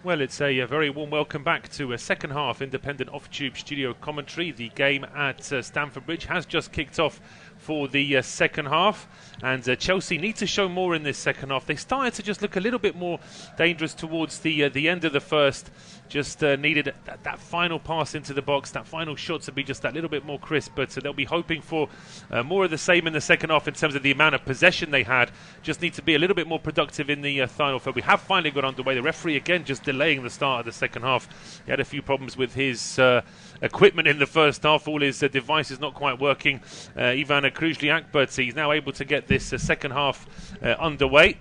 Well, it's a very warm welcome back to a second half independent off-tube studio commentary. The game at Stamford Bridge has just kicked off for the second half, and Chelsea need to show more in this second half. They started to just look a little bit more dangerous towards the end of the first. Just needed that final pass into the box, that final shot to be just that little bit more crisp, but they'll be hoping for more of the same in the second half in terms of the amount of possession they had. Just need to be a little bit more productive in the final third. We have finally got underway. The referee again just delaying the start of the second half. He had a few problems with his equipment in the first half. All his devices not quite working, Ivan Krujliak, but he's now able to get this second half underway.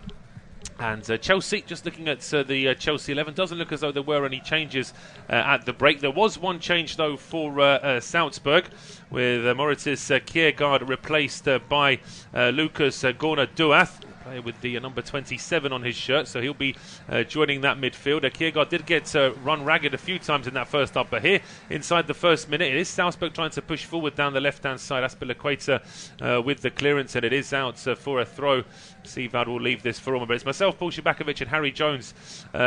And Chelsea, just looking at the Chelsea 11, doesn't look as though there were any changes at the break. There was one change, though, for Salzburg, with Mauritis Kiergaard replaced by Lucas Gorna-Duath, player with the number 27 on his shirt, so he'll be joining that midfield. Kiergaard did get run ragged a few times in that first half, but here, inside the first minute, it is Salzburg trying to push forward down the left-hand side. Azpilicueta with the clearance, and it is out for a throw. Sivad will leave this for Ulmer, but it's myself, Paul Szczerbakowicz, and Harry Jones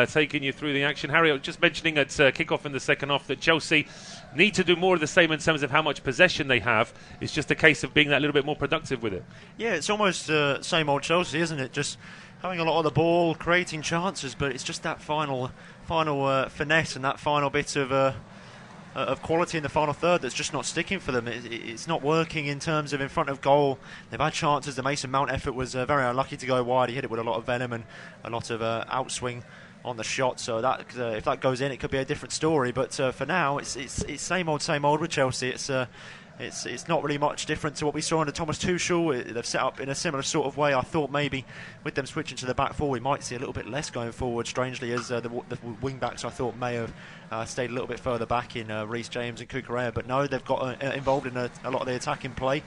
taking you through the action. Harry, I was just mentioning at kick-off in the second half that Chelsea need to do more of the same in terms of how much possession they have. It's just a case of being that little bit more productive with it. Yeah, it's almost same old Chelsea, isn't it? Just having a lot of the ball, creating chances, but it's just that final finesse and that final bit of quality in the final third that's just not sticking for them. It's not working in terms of in front of goal. They've had chances. The Mason Mount effort was very unlucky to go wide. He hit it with a lot of venom and a lot of outswing on the shot. So that if that goes in, it could be a different story. But for now, it's same old with Chelsea. It's not really much different to what we saw under Thomas Tuchel. They've set up in a similar sort of way. I thought maybe with them switching to the back four, we might see a little bit less going forward, strangely, as the wing-backs I thought may have stayed a little bit further back in Reece James and Cucurella. But no, they've got involved in a lot of the attacking play.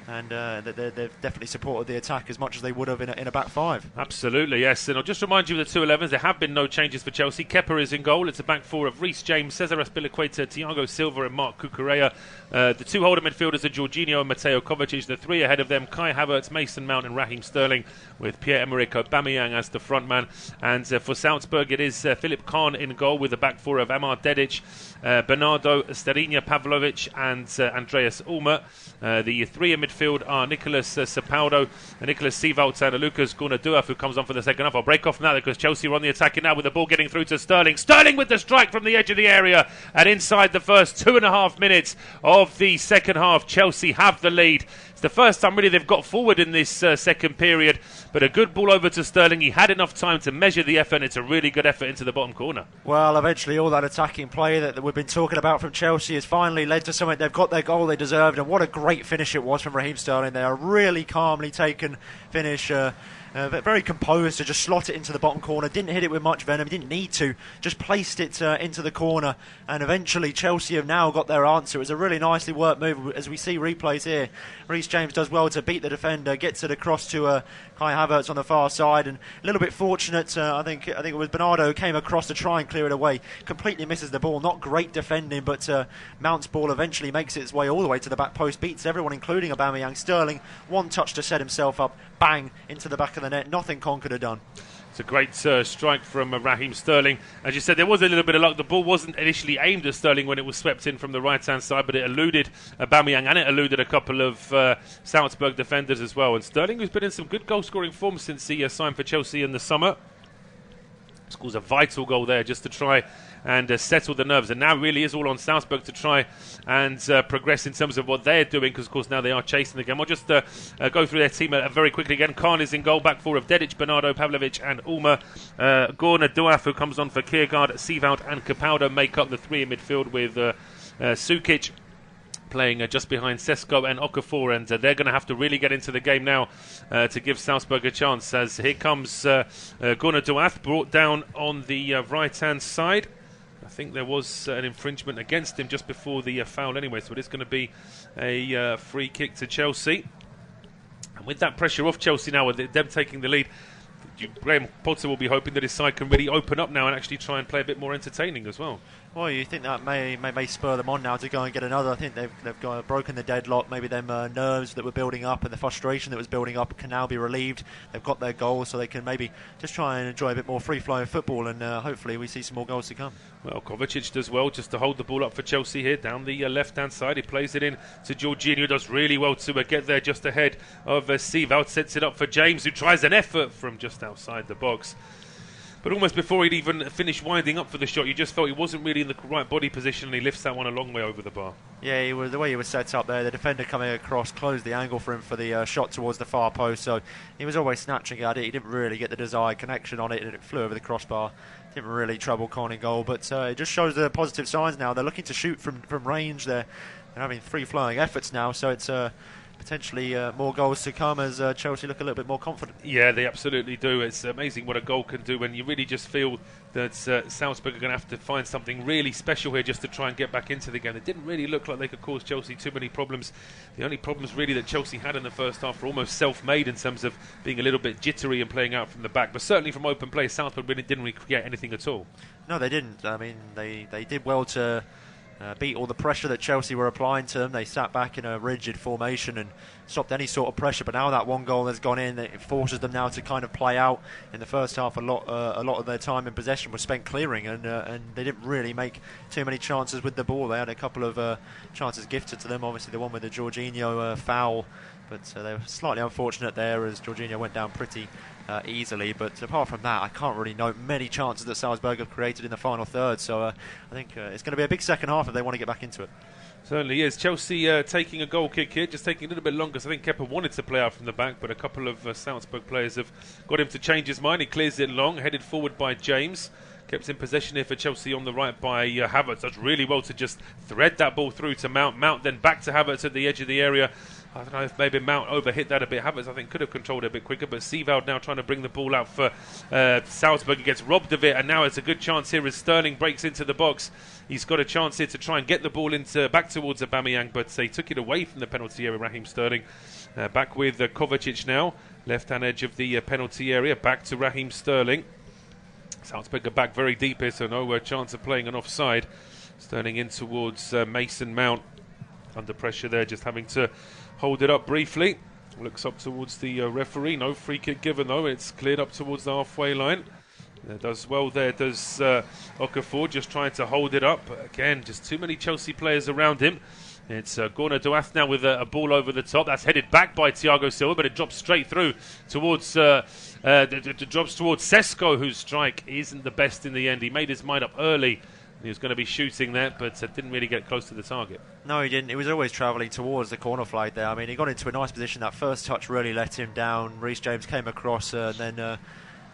And they've definitely supported the attack as much as they would have in a back five. Absolutely, yes. And I'll just remind you of the 2-11s. There have been no changes for Chelsea. Kepa is in goal. It's a back four of Reece James, Cesar Azpilicueta, Thiago Silva and Marc Cucurella. The two holding midfielders are Jorginho and Mateo Kovacic. The three ahead of them, Kai Havertz, Mason Mount and Raheem Sterling, with Pierre-Emerick Aubamayang as the front man. And for Salzburg, it is Philip Kahn in goal with the back four of Amar Dedic, Bernardo Starinya Pavlovic and Andreas Ulmer. The three in midfield are Nicolas Sapaldo, Nicolas Siewald and Lucas Gorna-Duath, who comes on for the second half. I'll break off from that because Chelsea are on the attacking now with the ball getting through to Sterling. Sterling with the strike from the edge of the area, and inside the first 2.5 minutes of the second half, Chelsea have the lead. It's the first time really they've got forward in this second period, but a good ball over to Sterling. He had enough time to measure the effort, and it's a really good effort into the bottom corner. Well, eventually all that attacking play that we've been talking about from Chelsea has finally led to something. They've got their goal they deserved, and what a great finish it was from Raheem Sterling there. A really calmly taken finish, very composed to just slot it into the bottom corner. Didn't hit it with much venom, didn't need to, just placed it into the corner, and eventually Chelsea have now got their answer. It was a really nicely worked move. As we see replays here, Reece James does well to beat the defender, gets it across to Kai Havertz on the far side, and a little bit fortunate, I think it was Bernardo who came across to try and clear it away. Completely misses the ball. Not great defending, but Mount's ball eventually makes its way all the way to the back post, beats everyone including Aubamayang. Sterling, one touch to set himself up, bang, into the back of the net. Nothing Con could have done. It's a great strike from Raheem Sterling. As you said, there was a little bit of luck. The ball wasn't initially aimed at Sterling when it was swept in from the right-hand side, but it eluded Aubamayang and it eluded a couple of Salzburg defenders as well. And Sterling, who's been in some good goal-scoring form since he signed for Chelsea in the summer, scores a vital goal there just to try and settle the nerves. And now really is all on Salzburg to try and progress in terms of what they're doing, because of course now they are chasing the game. I'll just go through their team very quickly again. Kahn is in goal, back four of Dedic, Bernardo, Pavlovic and Ulmer. Gorna-Duath, who comes on for Kiergaard, Siewald and Capaldo make up the three in midfield, with Sukic playing just behind Sesko and Okafor, and they're going to have to really get into the game now to give Salzburg a chance, as here comes Gorna-Duath, brought down on the right-hand side. I think there was an infringement against him just before the foul anyway, so it is going to be a free kick to Chelsea. And with that pressure off Chelsea now, with them taking the lead, Graham Potter will be hoping that his side can really open up now and actually try and play a bit more entertaining as well. Well, you think that may spur them on now to go and get another. I think they've broken the deadlock. Maybe them nerves that were building up and the frustration that was building up can now be relieved. They've got their goal, so they can maybe just try and enjoy a bit more free-flowing football, and hopefully we see some more goals to come. Well, Kovacic does well just to hold the ball up for Chelsea here down the left-hand side. He plays it in to Jorginho, does really well to get there just ahead of Sivald. Sets it up for James, who tries an effort from just outside the box. But almost before he'd even finished winding up for the shot, you just felt he wasn't really in the right body position, and he lifts that one a long way over the bar. Yeah, the way he was set up there, the defender coming across closed the angle for him for the shot towards the far post, so he was always snatching at it. He didn't really get the desired connection on it, and it flew over the crossbar. Didn't really trouble corner goal, but it just shows the positive signs now. They're looking to shoot from range. They're having free-flowing efforts now, so it's potentially more goals to come as Chelsea look a little bit more confident. Yeah, they absolutely do. It's amazing what a goal can do when you really just feel that Salzburg are going to have to find something really special here just to try and get back into the game. It didn't really look like they could cause Chelsea too many problems. The only problems really that Chelsea had in the first half were almost self-made in terms of being a little bit jittery and playing out from the back. But certainly from open play, Salzburg really didn't create anything at all. No, they didn't. I mean, they did well to beat all the pressure that Chelsea were applying to them. They sat back in a rigid formation and stopped any sort of pressure. But now that one goal has gone in, it forces them now to kind of play out. In the first half, a lot of their time in possession was spent clearing, and they didn't really make too many chances with the ball. They had a couple of chances gifted to them. Obviously, the one with the Jorginho foul, but they were slightly unfortunate there as Jorginho went down pretty easily. But apart from that, I can't really note many chances that Salzburg have created in the final third. So I think it's going to be a big second half if they want to get back into it. Certainly is. Chelsea taking a goal kick here, just taking a little bit longer. So I think Kepa wanted to play out from the back, but a couple of Salzburg players have got him to change his mind. He clears it long, headed forward by James. Kept in possession here for Chelsea on the right by Havertz. Does really well to just thread that ball through to Mount. Mount then back to Havertz at the edge of the area. I don't know if maybe Mount overhit that a bit. Havertz, I think, could have controlled it a bit quicker, but Sivald now trying to bring the ball out for Salzburg. He gets robbed of it, and now it's a good chance here as Sterling breaks into the box. He's got a chance here to try and get the ball back towards Aubamayang, but he took it away from the penalty area, Raheem Sterling. Back with Kovacic now, left-hand edge of the penalty area, back to Raheem Sterling. Salzburg are back very deep here, so no chance of playing an offside. Sterling in towards Mason Mount. Under pressure there, just having to hold it up briefly. Looks up towards the referee. No free kick given though. It's cleared up towards the halfway line. Does well there, does Okafor, just trying to hold it up. Again, just too many Chelsea players around him. It's Gorna Duath now with a ball over the top. That's headed back by Thiago Silva, but it drops straight through towards drops towards Sesko, whose strike isn't the best in the end. He made his mind up early. He was going to be shooting there, but didn't really get close to the target. No, he didn't. He was always travelling towards the corner flag there. I mean, he got into a nice position. That first touch really let him down. Reece James came across, and then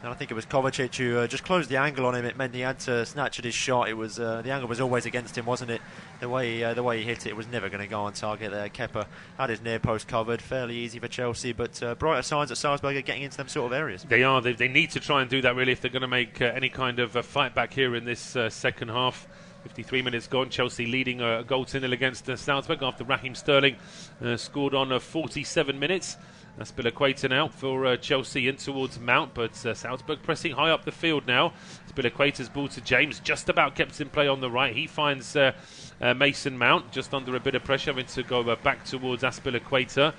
I think it was Kovacic who just closed the angle on him. It meant he had to snatch at his shot. It was the angle was always against him, wasn't it? The way he hit it was never going to go on target there. Kepa had his near post covered, fairly easy for Chelsea, but brighter signs that Salzburg are getting into them sort of areas. They are. They need to try and do that really if they're going to make any kind of fight back here in this second half. 53 minutes gone. Chelsea leading a goal to nil against Salzburg after Raheem Sterling scored on 47 minutes. Szczerbakowicz now for Chelsea in towards Mount, but Salzburg pressing high up the field now. Szczerbakowicz ball to James, just about kept in play on the right. He finds Mason Mount just under a bit of pressure, having to go back towards Szczerbakowicz.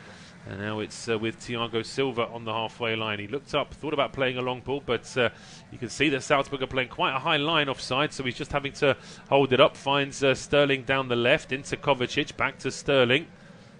And now it's with Thiago Silva on the halfway line. He looked up, thought about playing a long ball, but you can see that Salzburg are playing quite a high line offside, so he's just having to hold it up. Finds Sterling down the left into Kovacic, back to Sterling,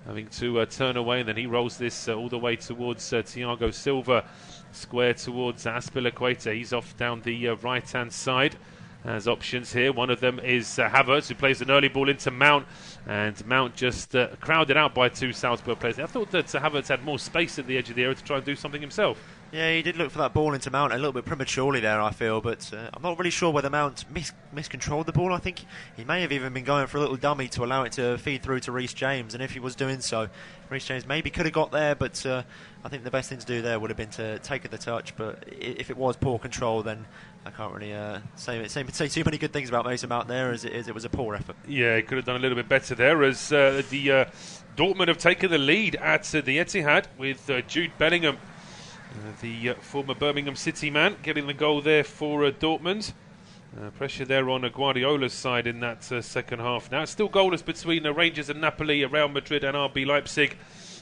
having to turn away, and then he rolls this all the way towards Thiago Silva, square towards Szczerbakowicz. He's off down the right-hand side. Has options here. One of them is Havertz, who plays an early ball into Mount, and Mount just crowded out by two Salzburg players. I thought that Havertz had more space at the edge of the area to try and do something himself. Yeah, he did look for that ball into Mount a little bit prematurely there, I feel, but I'm not really sure whether Mount miscontrolled the ball. I think he may have even been going for a little dummy to allow it to feed through to Reece James, and if he was doing so, Reece James maybe could have got there, but I think the best thing to do there would have been to take the touch. But if it was poor control, then I can't really say too many good things about Mason Mount there, as it was a poor effort. Yeah, he could have done a little bit better there, as the Dortmund have taken the lead at the Etihad with Jude Bellingham, the former Birmingham City man, getting the goal there for Dortmund. Pressure there on Guardiola's side in that second half. Now it's still goalless between Rangers and Napoli, Real Madrid and RB Leipzig,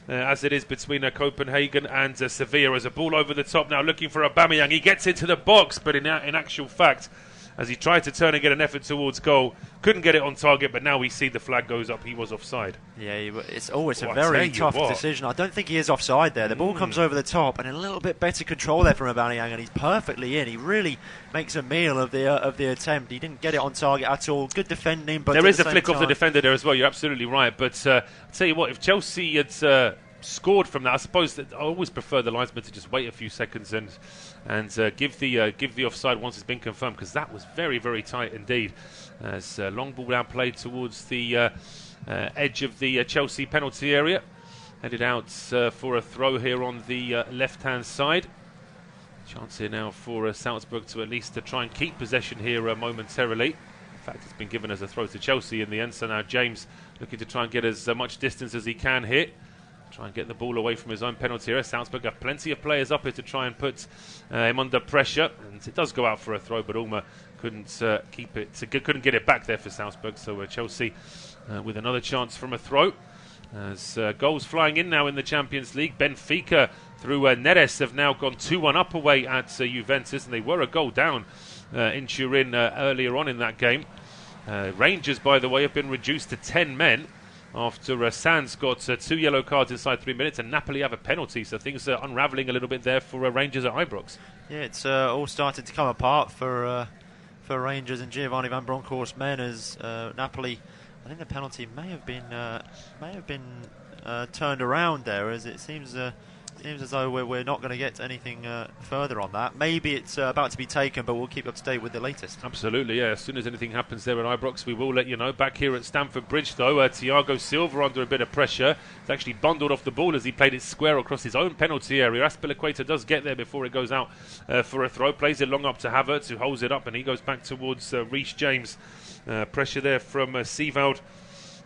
as it is between Copenhagen and Sevilla. As a ball over the top now, looking for Aubamayang. He gets into the box, but in actual fact, as he tried to turn and get an effort towards goal, couldn't get it on target, but now we see the flag goes up. He was offside. Yeah, it's always a very tough decision. I don't think he is offside there. The ball comes over the top, and a little bit better control there from Aubamayang, and he's perfectly in. He really makes a meal of the attempt. He didn't get it on target at all. Good defending, but there is a flick of the defender there as well. You're absolutely right. But I'll tell you what, if Chelsea had scored from that, I suppose that I always prefer the linesman to just wait a few seconds and give the offside once it's been confirmed, because that was very, very tight indeed. As long ball now played towards the edge of the Chelsea penalty area, headed out for a throw here on the left-hand side. Chance here now for Salzburg to at least try and keep possession here momentarily. In fact, it's been given as a throw to Chelsea in the end, so now James looking to try and get as much distance as he can here. Try and get the ball away from his own penalty area. Salzburg have plenty of players up here to try and put him under pressure, and it does go out for a throw, but Ulmer couldn't keep it. Couldn't get it back there for Salzburg. So Chelsea with another chance from a throw. As goals flying in now in the Champions League. Benfica through Neres have now gone 2-1 up away at Juventus, and they were a goal down in Turin earlier on in that game. Rangers, by the way, have been reduced to 10 men after Sands got 2 yellow cards inside 3 minutes, and Napoli have a penalty, so things are unravelling a little bit there for Rangers at Ibrox. Yeah, it's all started to come apart for Rangers and Giovanni Van Bronckhorst's men, as Napoli, I think the penalty may have been turned around there, as it seems as though we're not going to get anything further on that. Maybe it's about to be taken, but we'll keep up to date with the latest. Absolutely, yeah. As soon as anything happens there at Ibrox, we will let you know. Back here at Stamford Bridge, though, Thiago Silva under a bit of pressure. He's actually bundled off the ball as he played it square across his own penalty area. Azpilicueta does get there before it goes out for a throw. Plays it long up to Havertz, who holds it up, and he goes back towards Reece James. Pressure there from Sivald.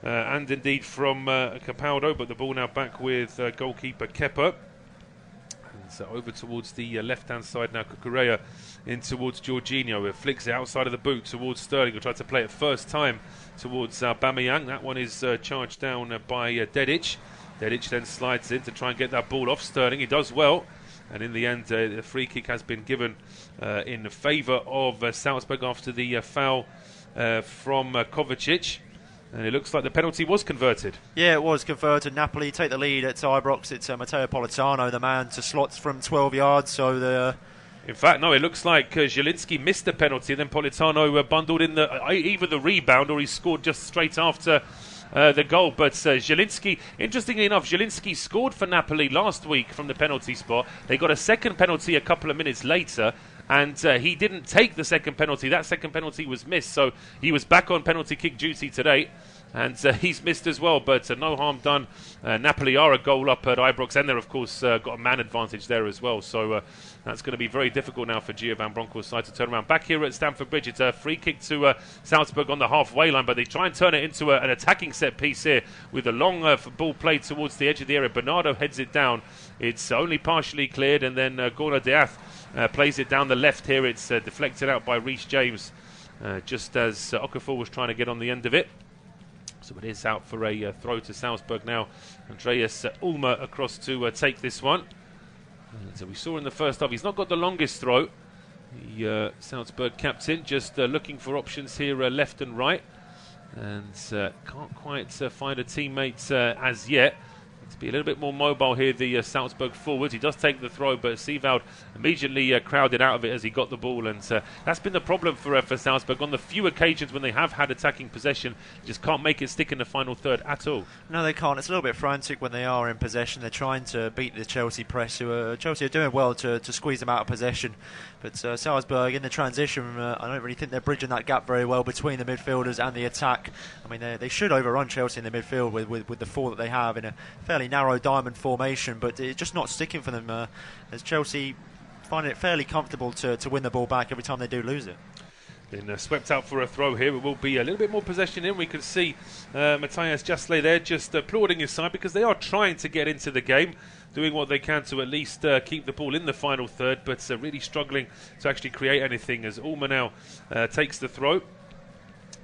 And indeed from Capaldo, but the ball now back with goalkeeper Kepa. So over towards the left-hand side now, Cucurella in towards Jorginho, who flicks it outside of the boot towards Sterling, who tried to play it first time towards Aubamayang. That one is charged down by Dedic. Dedic then slides in to try and get that ball off Sterling. He does well, and in the end the free kick has been given in favour of Salzburg after the foul from Kovacic. And it looks like the penalty was converted. Yeah, it was converted. Napoli take the lead at Ibrox. It's Matteo Politano, the man to slots from 12 yards. So in fact, no, it looks like Zielinski missed the penalty, and then Politano bundled in either the rebound or he scored just straight after the goal. But Zielinski, interestingly enough, Zielinski scored for Napoli last week from the penalty spot. They got a second penalty a couple of minutes later, and he didn't take the second penalty. That second penalty was missed, so he was back on penalty kick duty today, and he's missed as well, but no harm done. Napoli are a goal up at Ibrox, and they're of course got a man advantage there as well, so that's going to be very difficult now for Gio Van Bronckhorst's side to turn around. Back here at Stamford Bridge, it's a free kick to Salzburg on the halfway line, but they try and turn it into an attacking set piece here with a long ball played towards the edge of the area. Bernardo heads it down. It's only partially cleared, and then Gorna Diath plays it down the left here. It's deflected out by Reece James just as Okafor was trying to get on the end of it. So it is out for a throw to Salzburg now. Andreas Ulmer across to take this one. So we saw in the first half, he's not got the longest throw. The Salzburg captain just looking for options here left and right. And can't quite find a teammate as yet. To be a little bit more mobile here, the Salzburg forwards. He does take the throw, but Sivald immediately crowded out of it as he got the ball, and that's been the problem for Salzburg. On the few occasions when they have had attacking possession, just can't make it stick in the final third at all. No, they can't. It's a little bit frantic when they are in possession. They're trying to beat the Chelsea press, who Chelsea are doing well to squeeze them out of possession. But Salzburg in the transition, I don't really think they're bridging that gap very well between the midfielders and the attack. I mean, they should overrun Chelsea in the midfield with the four that they have in a fairly narrow diamond formation, but it's just not sticking for them as Chelsea find it fairly comfortable to win the ball back every time they do lose it. Then swept out for a throw here. It will be a little bit more possession in. We can see Matthias Jasle there just applauding his side because they are trying to get into the game. doing what they can to at least keep the ball in the final third, but really struggling to actually create anything as Aubamayang now takes the throw.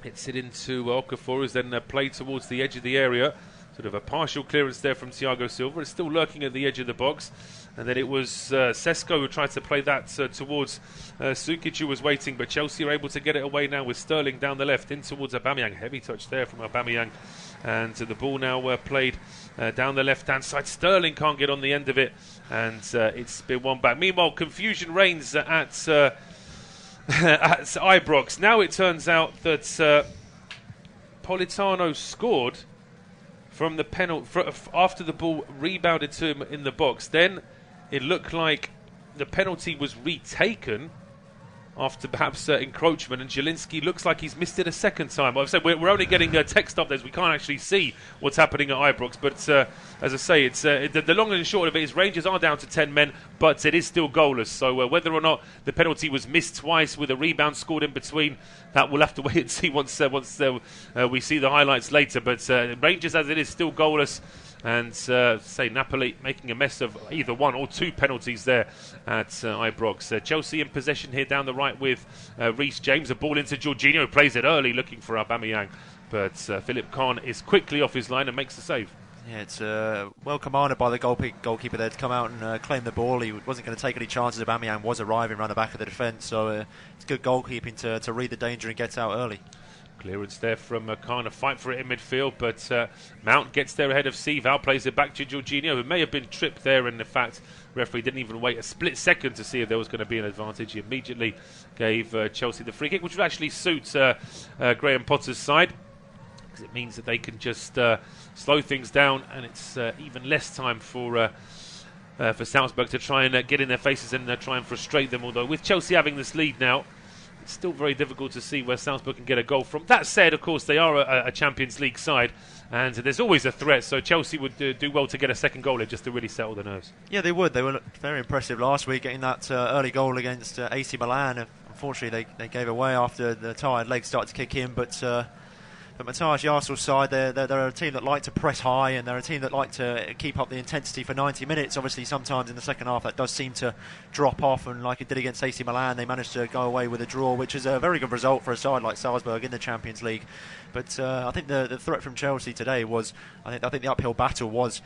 Hits it into Okafor, who's then played towards the edge of the area. Sort of a partial clearance there from Thiago Silva. It's still lurking at the edge of the box. And then it was Sesko who tried to play that towards Sukic, who was waiting. But Chelsea are able to get it away now with Sterling down the left in towards Aubamayang. Heavy touch there from Aubamayang. And the ball now played down the left-hand side. Sterling can't get on the end of it. And it's been won back. Meanwhile, confusion reigns at at Ibrox. Now it turns out that Politano scored from the penalty after the ball rebounded to him in the box. Then it looked like the penalty was retaken after perhaps encroachment, and Zielinski looks like he's missed it a second time. I've said we're only getting text updates. We can't actually see what's happening at Ibrox, but as I say, it's the long and short of it is Rangers are down to 10 men, but it is still goalless. So whether or not the penalty was missed twice with a rebound scored in between, that we'll have to wait and see once we see the highlights later. But Rangers, as it is, still goalless. And say Napoli making a mess of either one or two penalties there at Ibrox. Chelsea in possession here down the right with Reece James. A ball into Jorginho, plays it early looking for Aubamayang, but Philip Kahn is quickly off his line and makes the save. Yeah, it's well commanded by the goalkeeper there to come out and claim the ball. He wasn't going to take any chances. Aubamayang was arriving around the back of the defence, so it's good goalkeeping to read the danger and get out early. Clearance there from Kahn, a fight for it in midfield, but Mount gets there ahead of Sival, plays it back to Jorginho, who may have been tripped there, and in fact, referee didn't even wait a split second to see if there was going to be an advantage. He immediately gave Chelsea the free kick, which would actually suit Graham Potter's side, because it means that they can just slow things down, and it's even less time for Salzburg to try and get in their faces and try and frustrate them, although with Chelsea having this lead now, it's still very difficult to see where Salzburg can get a goal from. That said, of course, they are a Champions League side, and there's always a threat, so Chelsea would do well to get a second goal here just to really settle the nerves. Yeah, they would. They were very impressive last week, getting that early goal against AC Milan. Unfortunately, they gave away after the tired legs started to kick in, but Matthias Jarcel's side, they're a team that like to press high, and they're a team that like to keep up the intensity for 90 minutes. Obviously, sometimes in the second half that does seem to drop off, and like it did against AC Milan, they managed to go away with a draw, which is a very good result for a side like Salzburg in the Champions League. But I think the threat from Chelsea today was, I think the uphill battle was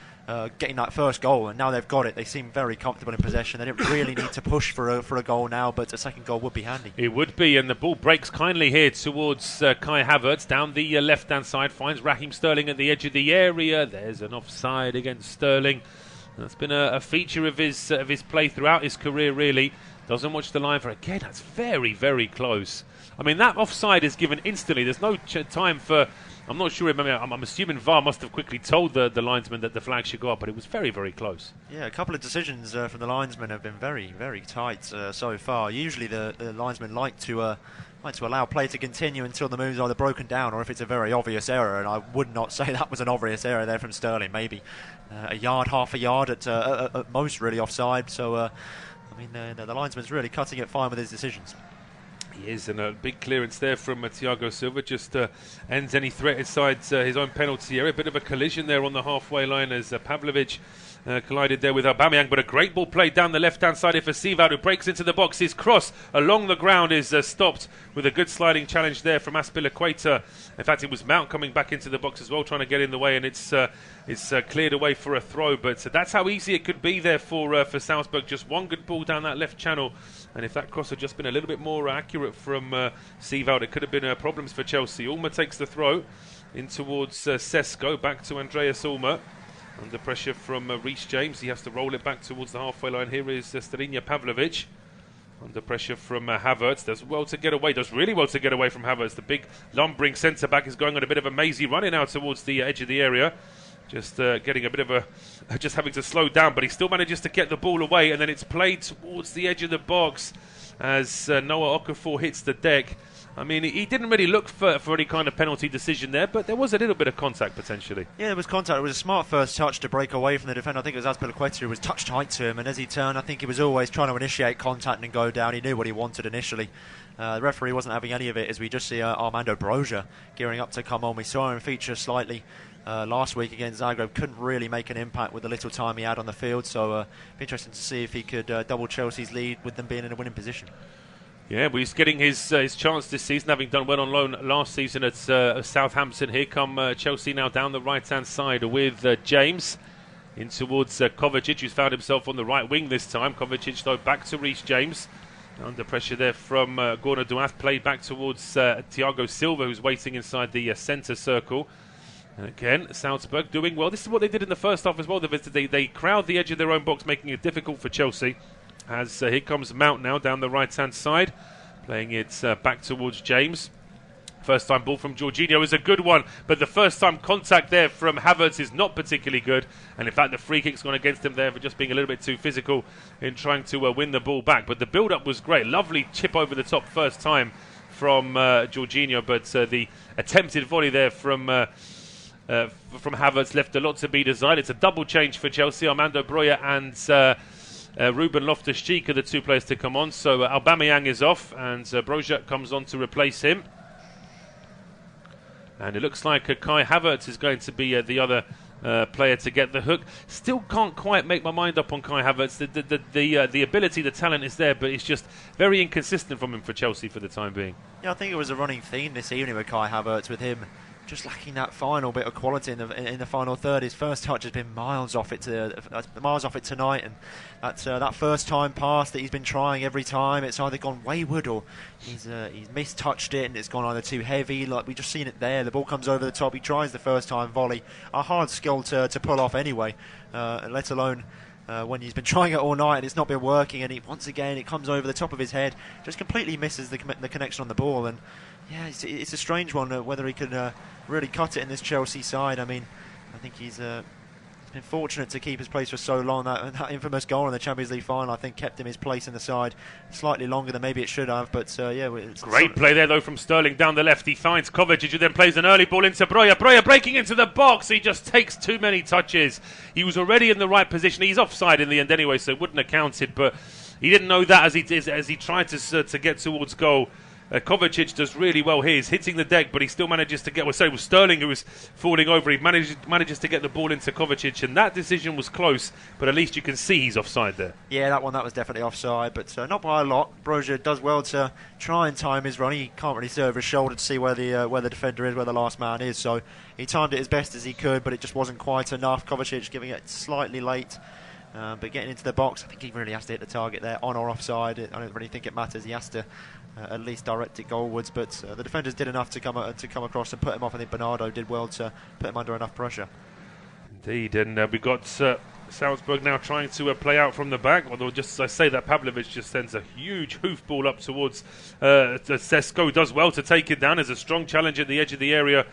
getting that first goal, and now they've got it. They seem very comfortable in possession. They didn't really need to push for a goal now, but a second goal would be handy. It would be, and the ball breaks kindly here towards Kai Havertz down the left-hand side, finds Raheem Sterling at the edge of the area. There's an offside against Sterling. That's been a feature of his play throughout his career, really. Doesn't watch the line for again. That's very, very close. I mean, that offside is given instantly. There's no time for... I'm not sure. I'm assuming VAR must have quickly told the linesman that the flag should go up, but it was very, very close. Yeah, a couple of decisions from the linesman have been very, very tight so far. Usually the linesmen like to allow play to continue until the move's either broken down or if it's a very obvious error, and I would not say that was an obvious error there from Sterling. Maybe a yard, half a yard at most, really offside. So, I mean, the linesman's really cutting it fine with his decisions. He is, and a big clearance there from Thiago Silva just ends any threat inside his own penalty area. A bit of a collision there on the halfway line as Pavlovic collided there with Aubamayang, but a great ball played down the left-hand side for Sival, who breaks into the box. His cross along the ground is stopped with a good sliding challenge there from Azpilicueta. In fact, it was Mount coming back into the box as well, trying to get in the way, and it's cleared away for a throw. But that's how easy it could be there for Salzburg. Just one good ball down that left channel, and if that cross had just been a little bit more accurate from Sival, it could have been problems for Chelsea. Ulmer takes the throw in towards Sesko, back to Andreas Ulmer. Under pressure from Reece James, he has to roll it back towards the halfway line. Here is Starinya Pavlovic. Under pressure from Havertz, does really well to get away from Havertz. The big lumbering centre-back is going on a bit of a mazy running now towards the edge of the area. Just getting a bit of just having to slow down, but he still manages to get the ball away, and then it's played towards the edge of the box as Noah Okafor hits the deck. I mean, he didn't really look for any kind of penalty decision there, but there was a little bit of contact potentially. Yeah, there was contact. It was a smart first touch to break away from the defender. I think it was Azpilicueta who was touch tight to him, and as he turned, I think he was always trying to initiate contact and go down. He knew what he wanted initially. The referee wasn't having any of it, as we just see Armando Broja gearing up to come on. We saw him feature slightly last week against Zagreb. Couldn't really make an impact with the little time he had on the field, so be interesting to see if he could double Chelsea's lead with them being in a winning position. Yeah, well, he's getting his chance this season, having done well on loan last season at Southampton. Here come Chelsea now down the right-hand side with James in towards Kovacic, who's found himself on the right wing this time. Kovacic, though, back to Reece James. Under pressure there from Gorna Duath, played back towards Thiago Silva, who's waiting inside the centre circle. And again, Salzburg doing well. This is what they did in the first half as well. They crowd the edge of their own box, making it difficult for Chelsea. As here comes Mount now down the right-hand side, playing it back towards James. First time ball from Jorginho is a good one, but the first time contact there from Havertz is not particularly good. And in fact, the free kick's gone against him there for just being a little bit too physical in trying to win the ball back. But the build-up was great. Lovely chip over the top first time from Jorginho, but the attempted volley there from Havertz left a lot to be desired. It's a double change for Chelsea. Armando Broja and Ruben Loftus-Cheek are the two players to come on. So Aubamayang is off, and Broja comes on to replace him. And it looks like Kai Havertz is going to be the other player to get the hook. Still can't quite make my mind up on Kai Havertz. The ability, the talent is there, but it's just very inconsistent from him for Chelsea for the time being. Yeah, I think it was a running theme this evening with Kai Havertz, with him just lacking that final bit of quality in the final third. His first touch has been miles off it tonight, and that first time pass that he's been trying every time, it's either gone wayward or he's mistouched it and it's gone either too heavy. Like we just seen it there, the ball comes over the top. He tries the first time volley, a hard skill to pull off anyway, let alone when he's been trying it all night and it's not been working, and once again it comes over the top of his head, just completely misses the connection on the ball. And yeah, it's a strange one whether he can really cut it in this Chelsea side. I mean, I think he's been fortunate to keep his place for so long. That infamous goal in the Champions League final, I think, kept him his place in the side slightly longer than maybe it should have. But yeah, great play there though from Sterling down the left. He finds Kovacic, who then plays an early ball into Broja. Broja breaking into the box. He just takes too many touches. He was already in the right position. He's offside in the end anyway, so it wouldn't have counted. But he didn't know that as he tried to get towards goal. Kovacic does really well here. He's hitting the deck, but he still manages to get... Well, say it was Sterling who was falling over. He manages to get the ball into Kovacic, and that decision was close, but at least you can see he's offside there. Yeah, that was definitely offside, but not by a lot. Broja does well to try and time his run. He can't really see over his shoulder to see where the defender is, where the last man is, so he timed it as best as he could, but it just wasn't quite enough. Kovacic giving it slightly late. But getting into the box, I think he really has to hit the target there, on or offside. I don't really think it matters. He has to at least direct it goalwards. But the defenders did enough to come across and put him off. I think Bernardo did well to put him under enough pressure. Indeed, and we got Salzburg now trying to play out from the back. Although, just as I say that, Pavlovic just sends a huge hoof ball up towards Sesko. Does well to take it down. There's a strong challenge at the edge of the area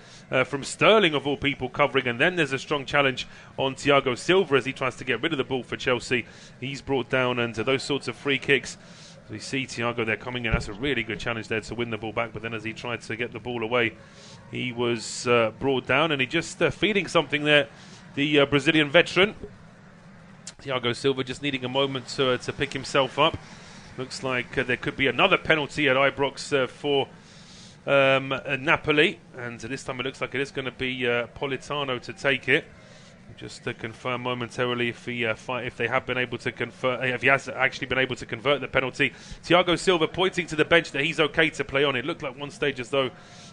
from Sterling, of all people, covering. And then there's a strong challenge on Thiago Silva as he tries to get rid of the ball for Chelsea. He's brought down, and those sorts of free kicks. We see Thiago there coming in. That's a really good challenge there to win the ball back. But then as he tried to get the ball away, he was brought down. And he just feeding something there, the Brazilian veteran. Thiago Silva just needing a moment to pick himself up. Looks like there could be another penalty at Ibrox for Napoli. And this time it looks like it is going to be Politano to take it. Just to confirm momentarily if he if they have been able to convert, if he has actually been able to convert the penalty. Thiago Silva pointing to the bench that he's okay to play on. It looked like one stage as though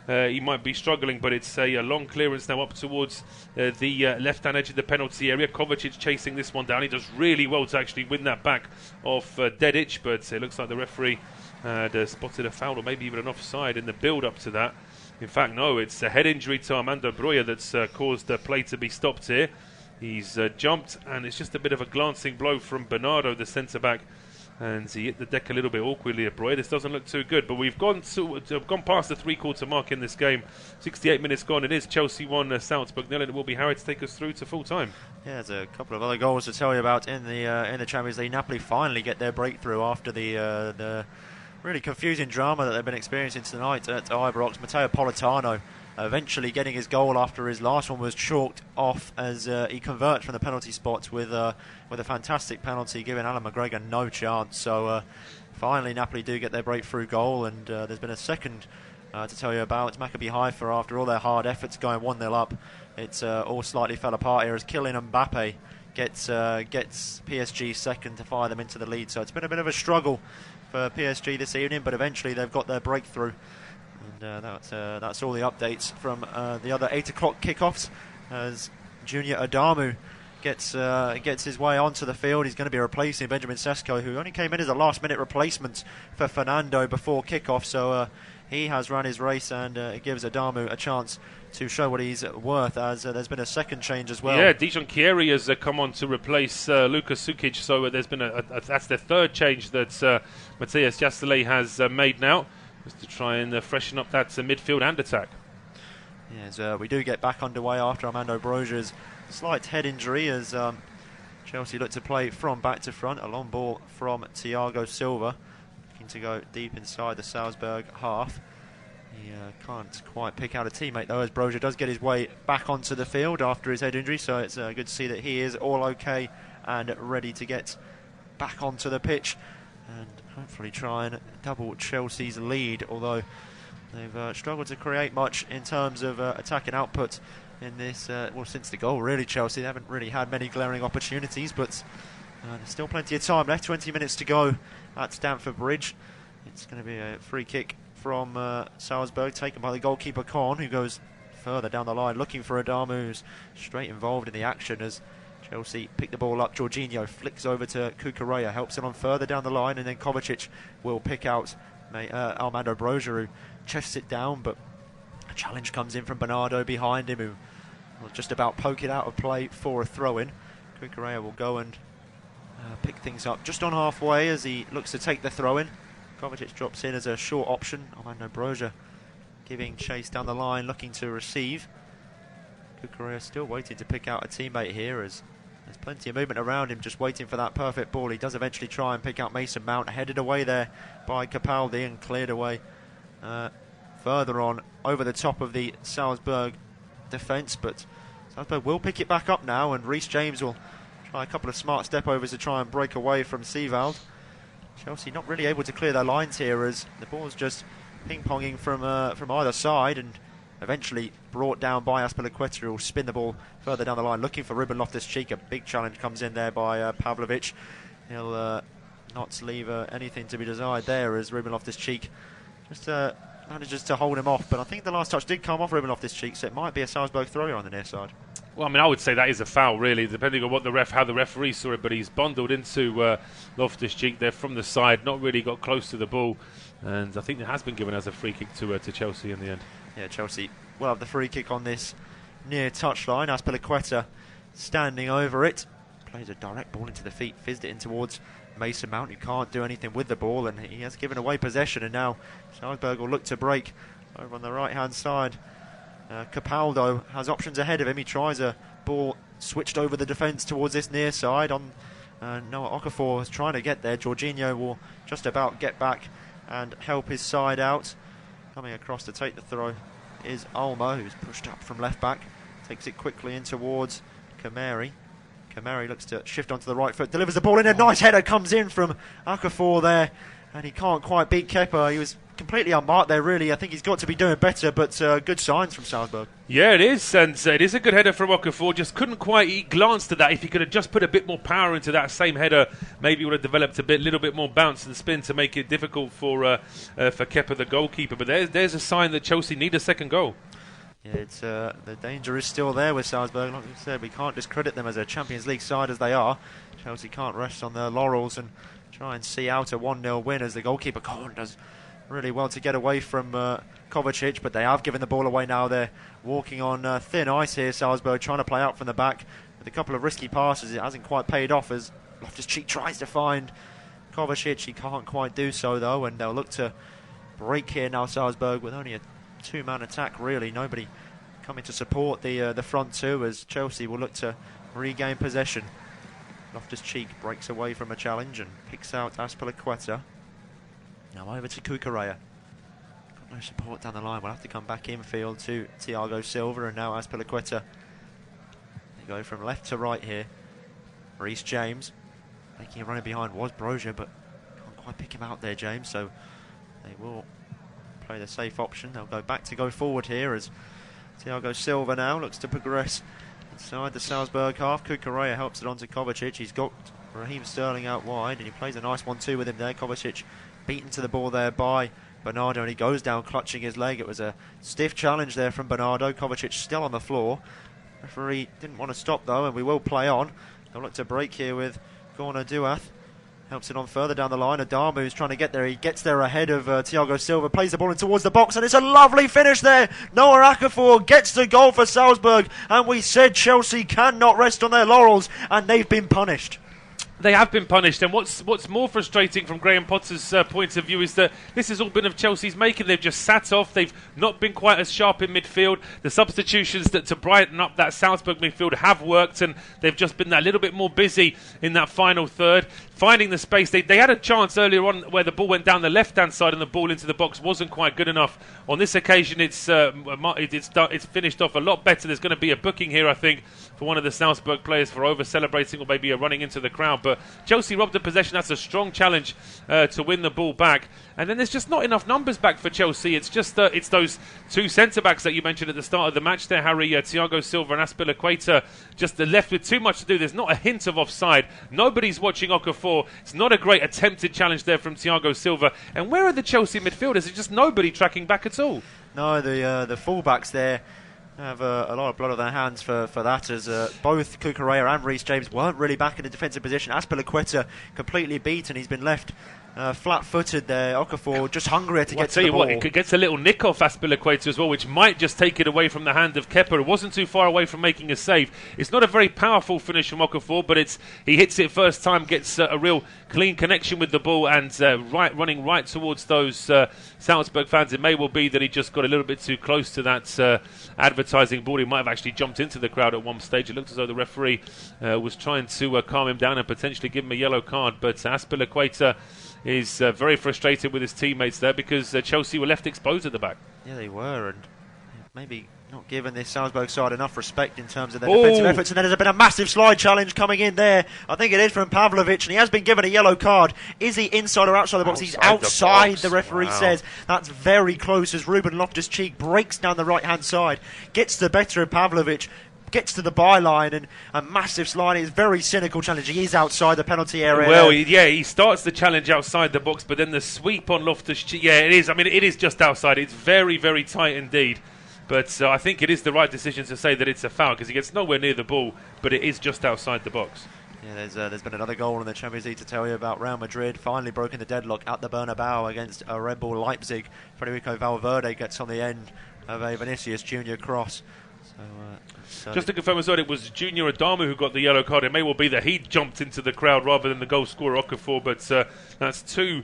he might be struggling, but it's a long clearance now up towards the left-hand edge of the penalty area. Kovacic chasing this one down. He does really well to actually win that back off Dedic, but it looks like the referee had spotted a foul or maybe even an offside in the build-up to that. In fact, no, it's a head injury to Armando Broja that's caused the play to be stopped here. He's jumped, and it's just a bit of a glancing blow from Bernardo, the centre-back, and he hit the deck a little bit awkwardly at Broja. This doesn't look too good, but we've gone past the three-quarter mark in this game. 68 minutes gone. It is Chelsea 1, Salzburg 0, and it will be Harry to take us through to full-time. Yeah, there's a couple of other goals to tell you about in the Champions League. Napoli finally get their breakthrough after the really confusing drama that they've been experiencing tonight at Ibrox. Matteo Politano eventually getting his goal after his last one was chalked off as he converts from the penalty spot with a fantastic penalty, giving Alan McGregor no chance. So finally Napoli do get their breakthrough goal, and there's been a second to tell you about. Maccabi Haifa, after all their hard efforts going 1-0 up, it's all slightly fell apart here as Kylian Mbappe gets PSG second to fire them into the lead. So it's been a bit of a struggle for PSG this evening, but eventually they've got their breakthrough. And that's all the updates from the other 8 o'clock kickoffs, as Junior Adamu gets his way onto the field. He's going to be replacing Benjamin Sesko, who only came in as a last-minute replacement for Fernando before kickoff. So he has run his race, and it gives Adamu a chance to show what he's worth, as there's been a second change as well. Yeah, Dijon Chieri has come on to replace Luka Sukic, so there's been that's the third change that Matthias Jastele has made now, just to try and freshen up that midfield and attack. Yes, we do get back underway after Armando Broja's slight head injury, as Chelsea look to play from back to front. A long ball from Thiago Silva, looking to go deep inside the Salzburg half. He can't quite pick out a teammate though, as Broja does get his way back onto the field after his head injury, so it's good to see that he is all okay and ready to get back onto the pitch and hopefully try and double Chelsea's lead, although they've struggled to create much in terms of attacking output in this, well, since the goal really. Chelsea, they haven't really had many glaring opportunities, but there's still plenty of time left. 20 minutes to go at Stamford Bridge. It's going to be a free kick from Salzburg, taken by the goalkeeper Korn, who goes further down the line looking for Adamu, who's straight involved in the action as Chelsea pick the ball up. Jorginho flicks over to Cucurella, helps it on further down the line, and then Kovacic will pick out Armando Broja, who chests it down, but a challenge comes in from Bernardo behind him, who will just about poke it out of play for a throw-in. Cucurella will go and pick things up just on halfway as he looks to take the throw-in. Kovacic drops in as a short option. Armando Broja giving chase down the line, looking to receive. Cucurella still waiting to pick out a teammate here, as there's plenty of movement around him, just waiting for that perfect ball. He does eventually try and pick out Mason Mount, headed away there by Capaldi and cleared away further on over the top of the Salzburg defence, but Salzburg will pick it back up now, and Reece James will try a couple of smart step overs to try and break away from Seevald. Chelsea not really able to clear their lines here, as the ball's just ping-ponging from either side, and eventually brought down by Azpilicueta, who will spin the ball further down the line looking for Ruben Loftus-Cheek. A big challenge comes in there by Pavlovic. He'll not leave anything to be desired there, as Ruben Loftus-Cheek just manages to hold him off, but I think the last touch did come off Ruben Loftus-Cheek, so it might be a Salzburg throw on the near side. Well, I mean, I would say that is a foul, really, depending on how the referee saw it. But he's bundled into Loftus-Cheek there from the side, not really got close to the ball, and I think it has been given as a free kick to Chelsea in the end. Yeah, Chelsea will have the free kick on this near touchline. Azpilicueta standing over it, plays a direct ball into the feet, fizzed it in towards Mason Mount, who can't do anything with the ball, and he has given away possession. And now Salzburg will look to break over on the right-hand side. Capaldo has options ahead of him. He tries a ball switched over the defence towards this near side. On Noah Okafor is trying to get there. Jorginho will just about get back and help his side out. Coming across to take the throw is Alma, who's pushed up from left back. Takes it quickly in towards Kamari. Kamari looks to shift onto the right foot, delivers the ball in. A nice header comes in from Okafor there, and he can't quite beat Kepa. He was completely unmarked there, really. I think he's got to be doing better, but good signs from Salzburg. Yeah, it is, and it is a good header from Okafor. Just couldn't quite, he glanced at that. If he could have just put a bit more power into that same header, maybe he would have developed a little bit more bounce and spin to make it difficult for Kepa, the goalkeeper. But there's a sign that Chelsea need a second goal. Yeah, it's the danger is still there with Salzburg. Like I said, we can't discredit them as a Champions League side as they are. Chelsea can't rest on their laurels and try and see out a 1-0 win, as the goalkeeper Korn does really well to get away from Kovacic, but they have given the ball away now. They're walking on thin ice here, Salzburg, trying to play out from the back with a couple of risky passes. It hasn't quite paid off, as Loftus-Cheek tries to find Kovacic. He can't quite do so though, and they'll look to break here now, Salzburg, with only a two-man attack really. Nobody coming to support the front two, as Chelsea will look to regain possession. Loftus-Cheek breaks away from a challenge and picks out Azpilicueta. Now over to Cucurella. Got no support down the line. We'll have to come back infield to Thiago Silva and now Azpilicueta. They go from left to right here. Reece James making a running behind was Brozier, but can't quite pick him out there, James. So they will play the safe option. They'll go forward here as Thiago Silva now looks to progress inside the Salzburg half. Cucurella helps it on to Kovacic. He's got Raheem Sterling out wide and he plays a nice 1-2 with him there. Kovacic beaten to the ball there by Bernardo and he goes down clutching his leg. It was a stiff challenge there from Bernardo. Kovacic still on the floor. Referee didn't want to stop though, and we will play on. They'll look to break here with Gorna Duath. Helps it on further down the line. Adamu is trying to get there. He gets there ahead of Thiago Silva. Plays the ball in towards the box, and it's a lovely finish there. Noah Okafor gets the goal for Salzburg, and we said Chelsea cannot rest on their laurels, and they've been punished. They have been punished, and what's more frustrating from Graham Potter's point of view is that this has all been of Chelsea's making. They've just sat off. They've not been quite as sharp in midfield. The substitutions to brighten up that Salzburg midfield have worked, and they've just been a little bit more busy in that final third, finding the space. They had a chance earlier on where the ball went down the left-hand side and the ball into the box wasn't quite good enough. On this occasion, it's finished off a lot better. There's going to be a booking here, I think, for one of the Salzburg players for over-celebrating or maybe a running into the crowd. But Chelsea robbed the possession. That's a strong challenge to win the ball back. And then there's just not enough numbers back for Chelsea. It's just it's those two centre-backs that you mentioned at the start of the match there, Harry, Thiago Silva and Azpilicueta, just left with too much to do. There's not a hint of offside. Nobody's watching Okafor. It's not a great attempted challenge there from Thiago Silva. And where are the Chelsea midfielders? There's just nobody tracking back at all. No, the full-backs there have a lot of blood on their hands for that, as both Cucurella and Reece James weren't really back in a defensive position. Azpilicueta completely beaten. He's been left flat-footed there. Okafor just hungrier to get to the ball. It gets a little nick off Azpilicueta as well, which might just take it away from the hand of Kepa. It wasn't too far away from making a save. It's not a very powerful finish from Okafor, but he hits it first time, gets a real clean connection with the ball, and running right towards those Salzburg fans. It may well be that he just got a little bit too close to that advertising board. He might have actually jumped into the crowd at one stage. It looked as though the referee was trying to calm him down and potentially give him a yellow card, but Azpilicueta is very frustrated with his teammates there because Chelsea were left exposed at the back. Yeah, they were, and maybe not given this Salzburg side enough respect in terms of their defensive efforts. And then there's been a massive slide challenge coming in there. I think it is from Pavlovic, and he has been given a yellow card. Is he inside or outside the box? He's outside, the referee says. That's very close as Ruben Loftus-Cheek breaks down the right-hand side, gets the better of Pavlovic, gets to the byline, and a massive slide. It's a very cynical challenge. He is outside the penalty area. Well, he starts the challenge outside the box, but then the sweep on Loftus-Cheek, it is. I mean, it is just outside. It's very, very tight indeed. But I think it is the right decision to say that it's a foul because he gets nowhere near the ball, but it is just outside the box. Yeah, there's been another goal in the Champions League to tell you about. Real Madrid finally broken the deadlock at the Bernabeu against Red Bull Leipzig. Federico Valverde gets on the end of a Vinicius Junior cross. Just to confirm as well, it was Junior Adamu who got the yellow card. It may well be that he jumped into the crowd rather than the goal scorer Okafor, but that's two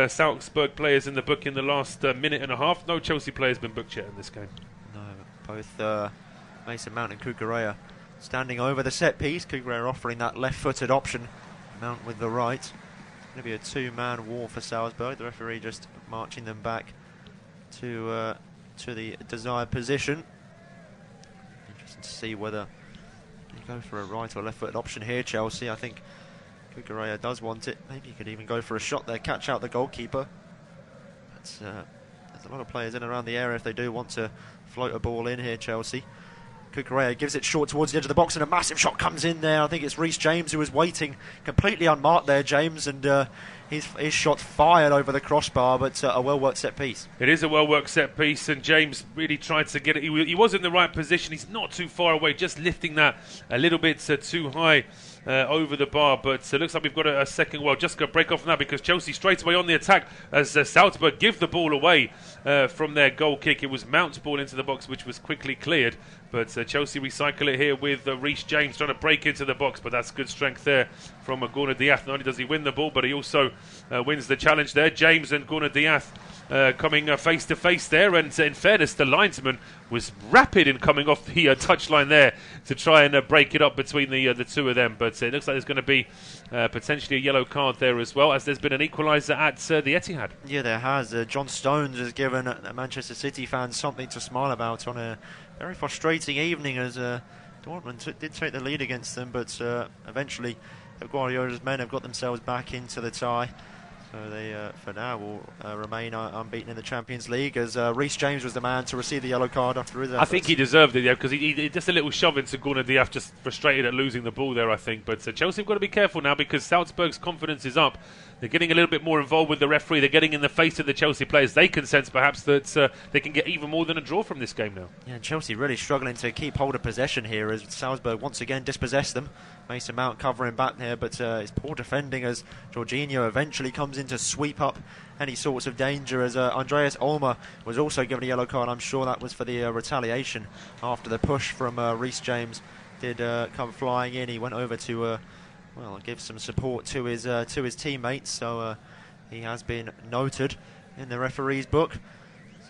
Salzburg players in the book in the last minute and a half. No Chelsea players been booked yet in this game. No, both Mason Mount and Cucurella standing over the set piece. Cucurella offering that left-footed option. Mount with the right. It's going to be a two-man war for Salzburg. The referee just marching them back to the desired position. To see whether you go for a right or left-footed option here, Chelsea. I think Cucurella does want it. Maybe he could even go for a shot there, catch out the goalkeeper. There's a lot of players in and around the area if they do want to float a ball in here, Chelsea. Cucurella gives it short towards the edge of the box, and a massive shot comes in there. I think it's Reece James who was waiting, completely unmarked there, James, and his shot fired over the crossbar, but a well-worked set piece. It is a well-worked set piece, and James really tried to get it. He was in the right position. He's not too far away, just lifting that a little bit too high over the bar, but looks like we've got a second. Well, just going to break off from that because Chelsea straight away on the attack as Salzburg give the ball away from their goal kick. It was Mount's ball into the box, which was quickly cleared, but Chelsea recycle it here with Reece James trying to break into the box, but that's good strength there from Gorna Duath. Not only does he win the ball, but he also wins the challenge there. James and Gorna Duath coming face to face there, and in fairness, the linesman was rapid in coming off the touchline there to try and break it up between the two of them. But it looks like there's going to be potentially a yellow card there as well, as there's been an equaliser at the Etihad. Yeah, there has. John Stones has given Manchester City fans something to smile about on a very frustrating evening, as Dortmund did take the lead against them, but eventually Guardiola's men have got themselves back into the tie. So they, for now, will remain unbeaten in the Champions League, as Reece James was the man to receive the yellow card after his efforts. I think he deserved it, yeah, because he just a little shove into Gunnar Diaf, just frustrated at losing the ball there, I think. But Chelsea have got to be careful now, because Salzburg's confidence is up. They're getting a little bit more involved with the referee. They're getting in the face of the Chelsea players. They can sense perhaps that they can get even more than a draw from this game now. Yeah, Chelsea really struggling to keep hold of possession here, as Salzburg once again dispossess them. Mason Mount covering back there, but it's poor defending as Jorginho eventually comes in to sweep up any sorts of danger, as Andreas Olmer was also given a yellow card. I'm sure that was for the retaliation after the push from Reece James did come flying in. He went over to give some support to his teammates, so he has been noted in the referee's book.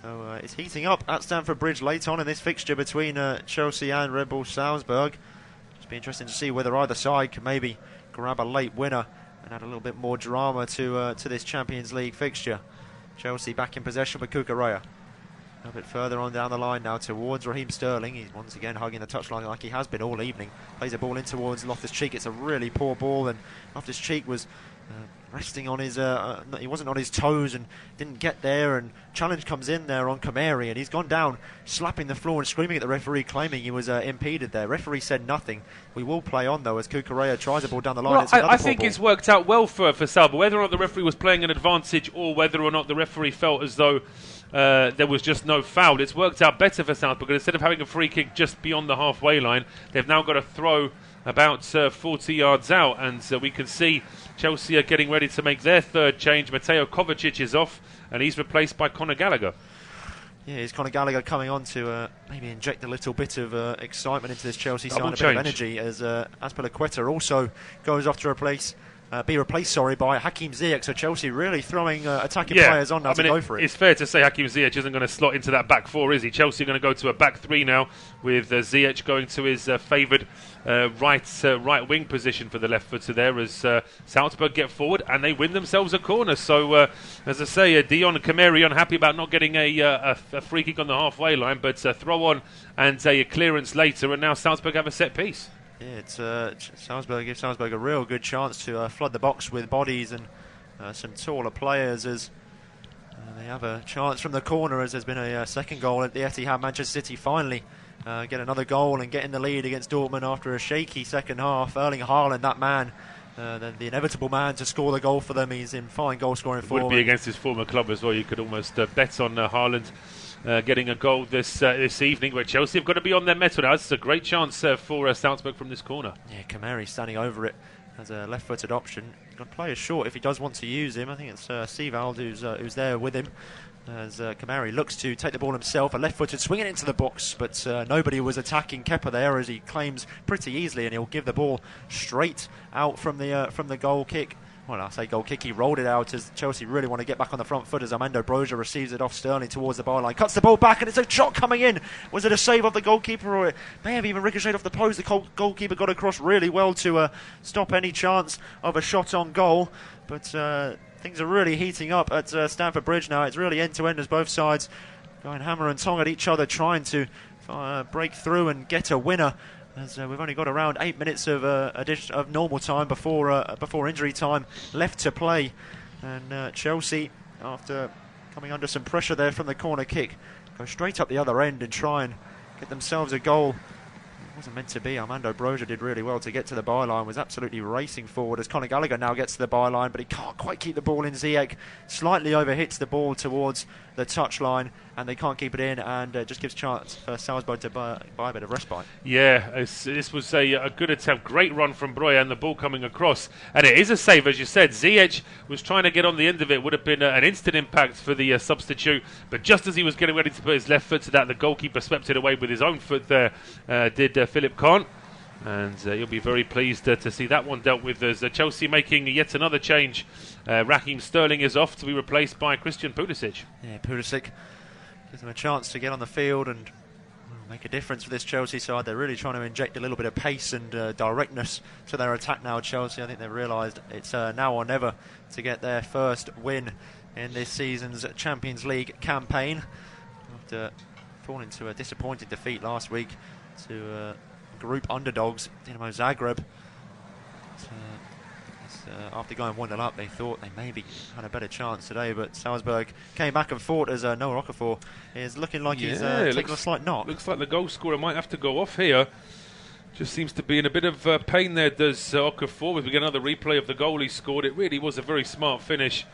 So it's heating up at Stamford Bridge late on in this fixture between Chelsea and Red Bull Salzburg. It'll be interesting to see whether either side can maybe grab a late winner and add a little bit more drama to this Champions League fixture. Chelsea back in possession with Cucurella. A bit further on down the line now towards Raheem Sterling. He's once again hugging the touchline like he has been all evening. Plays a ball in towards Loftus-Cheek. It's a really poor ball, and Loftus-Cheek was resting on his... he wasn't on his toes and didn't get there, and challenge comes in there on Kamari, and he's gone down slapping the floor and screaming at the referee, claiming he was impeded there. Referee said nothing. We will play on though, as Cucurella tries a ball down the line. Well, I think it's worked out well for Salzburg, whether or not the referee was playing an advantage or whether or not the referee felt as though there was just no foul. It's worked out better for Salzburg, because instead of having a free kick just beyond the halfway line, they've now got a throw about 40 yards out, and we can see Chelsea are getting ready to make their third change. Mateo Kovacic is off, and he's replaced by Conor Gallagher. Yeah, is Conor Gallagher coming on to maybe inject a little bit of excitement into this Chelsea side, a bit of energy, as Azpilicueta also goes off to be replaced by Hakim Ziyech. So Chelsea really throwing attacking players on now to go for it. It's fair to say Hakim Ziyech isn't going to slot into that back four, is he? Chelsea are going to go to a back three now, with Ziyech going to his favoured right wing position for the left footer there, as Salzburg get forward and they win themselves a corner. So as I say, Dion Kamari unhappy about not getting a free kick on the halfway line, but throw on and a clearance later, and now Salzburg have a set piece. Yeah, it's Salzburg gives Salzburg a real good chance to flood the box with bodies and some taller players, as they have a chance from the corner, as there's been a second goal at the Etihad. Manchester City finally get another goal and get in the lead against Dortmund after a shaky second half. Erling Haaland, that man, the inevitable man to score the goal for them. He's in fine goal scoring form. Would be against his former club as well. You could almost bet on Haaland getting a goal this evening, but Chelsea have got to be on their mettle now. It's a great chance for Salzburg from this corner. Yeah, Kamari standing over it as a left-footed option. Got players short if he does want to use him. I think it's Sivald who's there with him, as Kamari looks to take the ball himself, a left-footed swinging into the box, but nobody was attacking Kepa there, as he claims pretty easily, and he'll give the ball straight out from the goal kick. Well, I say goal kick, he rolled it out, as Chelsea really want to get back on the front foot, as Armando Broja receives it off Sterling towards the byline, cuts the ball back, and it's a shot coming in. Was it a save of the goalkeeper, or it may have even ricocheted off the post? The goalkeeper got across really well to stop any chance of a shot on goal, but things are really heating up at Stamford Bridge now. It's really end-to-end, as both sides going hammer and tong at each other, trying to break through and get a winner, as we've only got around 8 minutes of normal time before injury time left to play. And Chelsea, after coming under some pressure there from the corner kick, go straight up the other end and try and get themselves a goal. It wasn't meant to be. Armando Broja did really well to get to the byline, was absolutely racing forward, as Conor Gallagher now gets to the byline, but he can't quite keep the ball in. Ziyech slightly overhits the ball towards the touchline, and they can't keep it in, and just gives chance for Salzburg to buy a bit of respite. Yeah, this was a good attempt. Great run from Broja, and the ball coming across. And it is a save, as you said. Ziyech was trying to get on the end of it. Would have been an instant impact for the substitute. But just as he was getting ready to put his left foot to that, the goalkeeper swept it away with his own foot there, did Philip Kahn. And you'll be very pleased to see that one dealt with, as Chelsea making yet another change Raheem Sterling is off to be replaced by Christian Pulisic. Yeah, Pulisic gives them a chance to get on the field and make a difference for this Chelsea side. They're really trying to inject a little bit of pace and directness to their attack now, Chelsea. I think they've realised it's now or never to get their first win in this season's Champions League campaign, after falling to a disappointing defeat last week to group underdogs Dinamo Zagreb. After going 1-0 up, they thought they maybe had a better chance today, but Salzburg came back and fought, as Noah Okafor is looking like he's taking a slight knock. Looks like the goal scorer might have to go off here. Just seems to be in a bit of pain there, does Okafor. As we get another replay of the goal he scored, it really was a very smart finish.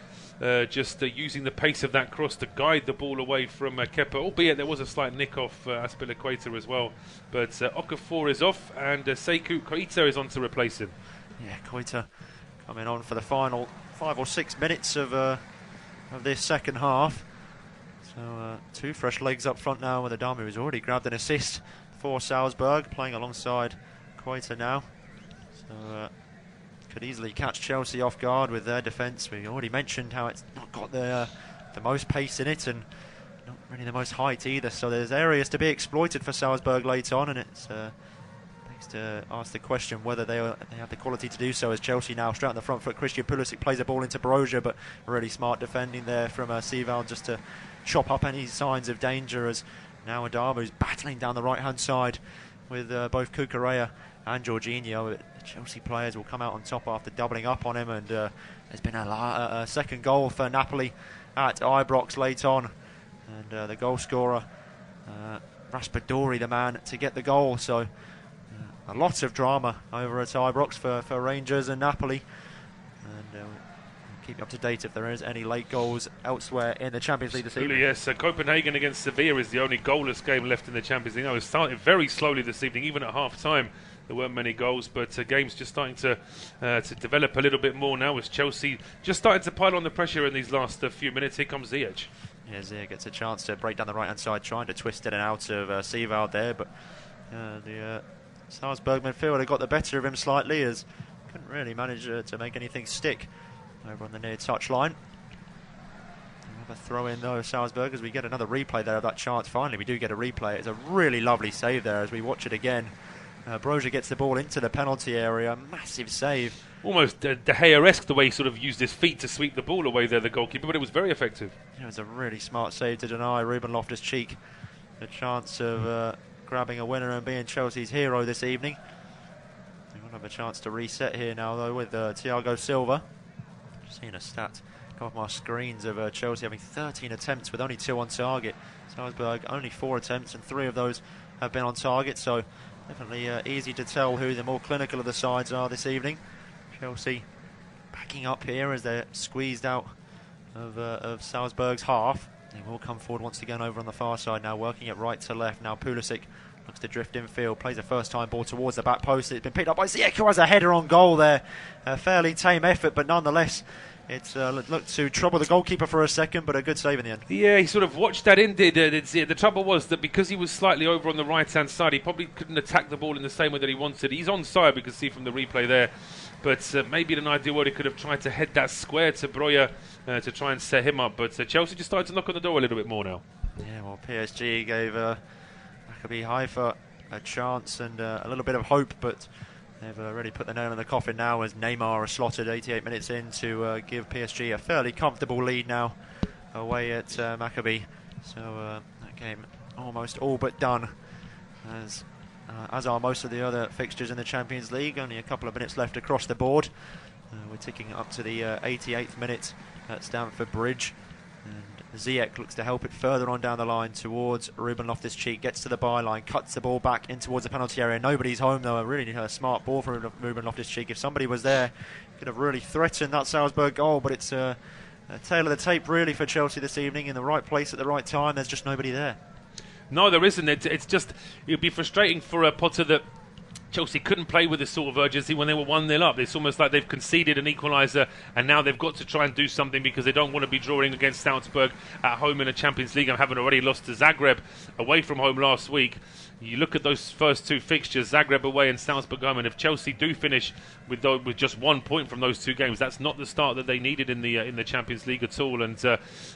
Just using the pace of that cross to guide the ball away from Kepa, albeit there was a slight nick off Szczerbakowicz as well. But Okafor is off, and Sekou Keita is on to replace him. Yeah, Keita coming on for the final 5 or 6 minutes of this second half. So 2 fresh legs up front now, with Adamu, who's already grabbed an assist for Salzburg, playing alongside Keita now. So could easily catch Chelsea off guard with their defence. We already mentioned how it's not got the most pace in it, and not really the most height either. So there's areas to be exploited for Salzburg late on, and it's to ask the question whether they have the quality to do so, as Chelsea now straight on the front foot. Christian Pulisic plays a ball into Broja, but really smart defending there from Seval, just to chop up any signs of danger, as now Adamu's battling down the right hand side with both Cucurella and Jorginho. The Chelsea players will come out on top after doubling up on him, and there's been a second goal for Napoli at Ibrox late on, and the goal scorer Raspadori, the man to get the goal. So a lot of drama over at Ibrox for Rangers and Napoli, and we'll keep you up to date if there is any late goals elsewhere in the Champions League this evening. Yes, Copenhagen against Sevilla is the only goalless game left in the Champions League. It started very slowly this evening, even at half-time. There weren't many goals, but games just starting to develop a little bit more now, as Chelsea just started to pile on the pressure in these last few minutes. Here comes Ziyech. Yeah, Ziyech gets a chance to break down the right-hand side, trying to twist it and out of Seval there, but the Salzburg midfielder got the better of him slightly, as couldn't really manage to make anything stick over on the near touchline. Another throw in though, Salzburg, as we get another replay there of that chance. Finally we do get a replay. It's a really lovely save there as we watch it again. Broja gets the ball into the penalty area, massive save. Almost De Gea-esque the way he sort of used his feet to sweep the ball away there, the goalkeeper, but it was very effective. It was a really smart save to deny Ruben Loftus-Cheek a chance of grabbing a winner and being Chelsea's hero this evening. They won't have a chance to reset here now though, with Thiago Silva. Just seeing a stat come off my screens of Chelsea having 13 attempts with only 2 on target. Salzburg only 4 attempts, and 3 of those have been on target, so definitely easy to tell who the more clinical of the sides are this evening. Chelsea backing up here as they're squeezed out of Salzburg's half. They will come forward once again over on the far side now, working it right to left. Now Pulisic looks to drift infield, plays a first-time ball towards the back post. It's been picked up by Ziyech, who has a header on goal there. A fairly tame effort, but nonetheless it's looked to trouble the goalkeeper for a second, but a good save in the end. Yeah, he sort of watched that in, did Ziyech. The trouble was that because he was slightly over on the right-hand side, he probably couldn't attack the ball in the same way that he wanted. He's onside, we can see from the replay there. But maybe in an ideal world he could have tried to head that square to Broja to try and set him up. But Chelsea just started to knock on the door a little bit more now. Yeah, well, PSG gave Maccabi Haifa a chance and a little bit of hope, but they've already put the nail in the coffin now, as Neymar is slotted 88 minutes in to give PSG a fairly comfortable lead now away at Maccabi. So that game almost all but done, as are most of the other fixtures in the Champions League. Only a couple of minutes left across the board. We're ticking up to the 88th minute at Stamford Bridge, and Ziyech looks to help it further on down the line towards Ruben Loftus-Cheek. Gets to the byline, cuts the ball back in towards the penalty area. Nobody's home though. A really smart ball from Ruben Loftus-Cheek. If somebody was there, could have really threatened that Salzburg goal, but it's a tail of the tape really for Chelsea this evening. In the right place at the right time, there's just nobody there. No, there isn't. It's just, it would be frustrating for Potter that Chelsea couldn't play with this sort of urgency when they were 1-0 up. It's almost like they've conceded an equaliser and now they've got to try and do something because they don't want to be drawing against Salzburg at home in a Champions League and having already lost to Zagreb away from home last week. You look at those first two fixtures, Zagreb away and Salzburg home, and if Chelsea do finish with just 1 point from those two games, that's not the start that they needed in the Champions League at all. And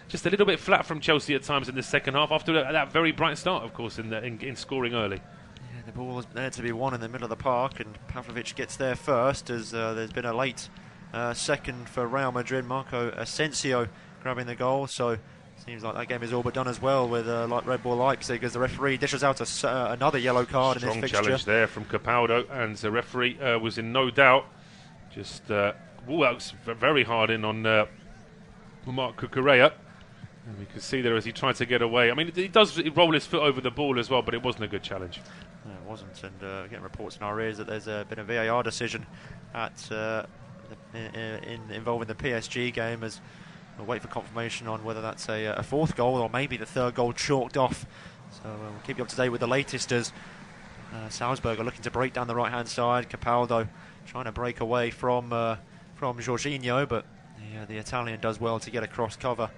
just a little bit flat from Chelsea at times in the second half after that very bright start, of course, in scoring early. The ball is there to be won in the middle of the park, and Pavlovic gets there first as there's been a late second for Real Madrid. Marco Asensio grabbing the goal, so seems like that game is all but done as well with like Red Bull Leipzig, as the referee dishes out another yellow card in this fixture. Strong challenge there from Capaldo, and the referee was in no doubt. Just works very hard in on Marc Cucurella. And we can see there as he tried to get away. I mean, he does roll his foot over the ball as well, but it wasn't a good challenge. No, it wasn't, and getting reports in our ears that there's been a VAR decision involving the PSG game, as we'll wait for confirmation on whether that's a fourth goal or maybe the third goal chalked off. So we'll keep you up to date with the latest as Salzburg are looking to break down the right-hand side. Capaldo trying to break away from Jorginho, but the Italian does well to get across cover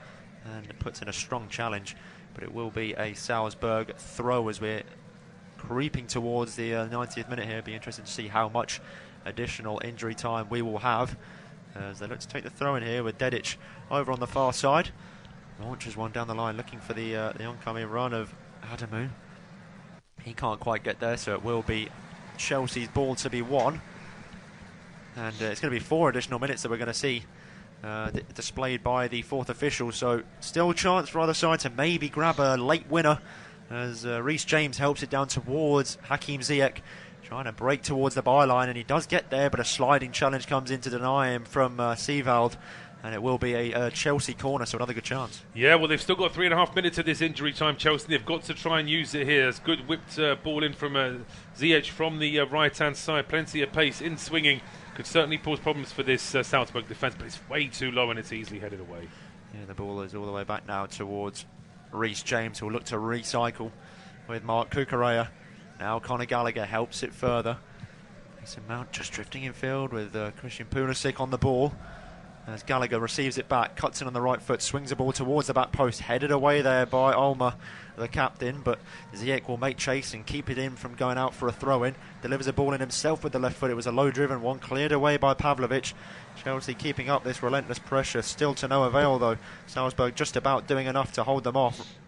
and puts in a strong challenge. But it will be a Salzburg throw as we're creeping towards the 90th minute here. It'll be interesting to see how much additional injury time we will have as they look to take the throw in here with Dedic over on the far side. Launches one down the line looking for the oncoming run of Adamu. He can't quite get there, so it will be Chelsea's ball to be won, and it's going to be 4 additional minutes that we're going to see displayed by the fourth official. So still a chance for either side to maybe grab a late winner as Reece James helps it down towards Hakim Ziyech, trying to break towards the byline, and he does get there, but a sliding challenge comes in to deny him from Seevald, and it will be a Chelsea corner, so another good chance. Yeah, well, they've still got 3.5 minutes of this injury time, Chelsea. They've got to try and use it here. It's good whipped ball in from Ziyech from the right-hand side. Plenty of pace in swinging. Could certainly cause problems for this Salzburg defence, but it's way too low and it's easily headed away. Yeah, the ball is all the way back now towards Reece James, who will look to recycle with Marc Cucurella. Now Conor Gallagher helps it further. Mason Mount just drifting in field with Christian Pulisic on the ball. As Gallagher receives it back, cuts in on the right foot, swings the ball towards the back post, headed away there by Ulmer, the captain, but Ziyech will make chase and keep it in from going out for a throw-in. Delivers a ball in himself with the left foot. It was a low-driven one, cleared away by Pavlovic. Chelsea keeping up this relentless pressure, still to no avail though. Salzburg just about doing enough to hold them off.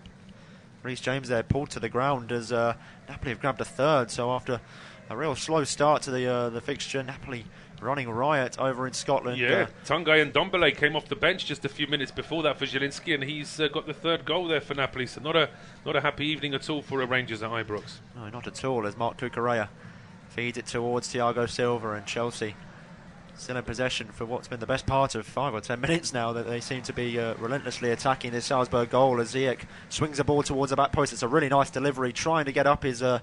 Reece James there pulled to the ground as Napoli have grabbed a third, so after a real slow start to the fixture, Napoli running riot over in Scotland. Yeah, Tanguy and Ndombele came off the bench just a few minutes before that for Zielinski, and he's got the third goal there for Napoli, so not a happy evening at all for Rangers at Ibrox. No, not at all, as Marc Cucurella feeds it towards Thiago Silva, and Chelsea still in possession for what's been the best part of 5 or 10 minutes now, that they seem to be relentlessly attacking this Salzburg goal as Ziyech swings the ball towards the back post. It's a really nice delivery, trying to get up his Armando